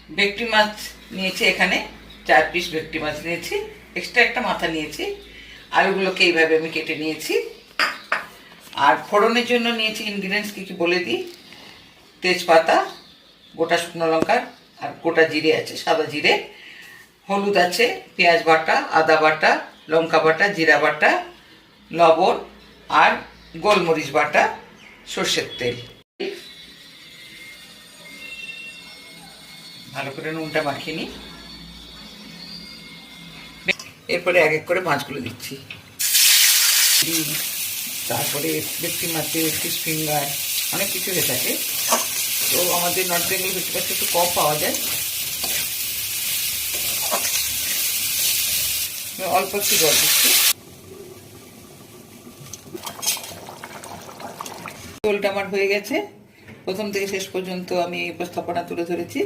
ভেটকি মাছ নিয়েছি, এখানে 4 পিস ভেটকি মাছ নিয়েছি, এক্সট্রা একটা মাথা নিয়েছি। আলুগুলোকে এইভাবে আমি কেটে নিয়েছি। আর ফোড়নের জন্য নিয়েছি ইনগ্রিডিয়েন্টস কী কী বলে দিই। তেজপাতা, গোটা শুকনো লঙ্কা আর গোটা জিরে আছে, সাদা জিরে, হলুদ আছে, পেঁয়াজ বাটা, আদা বাটা, লঙ্কা বাটা, জিরা বাটা, লবণ আর গোলমরিচ বাটা, সর্ষের তেল। ভালো করে নুনটা মাখিয়ে নিই। এরপরে এক এক করে মাছগুলো দিচ্ছি। তারপরে ভেটকি মাছের ফিশ ফিঙ্গার অনেক কিছু হয়ে থাকে, তো আমাদের নর্থ বেঙ্গল ভেটকি মাছটা একটু কম পাওয়া যায়। অল্প একটু জল দিচ্ছি। ঝোলটা আমার হয়ে গেছে। প্রথম থেকে শেষ পর্যন্ত আমি উপস্থাপনা তুলে ধরেছি।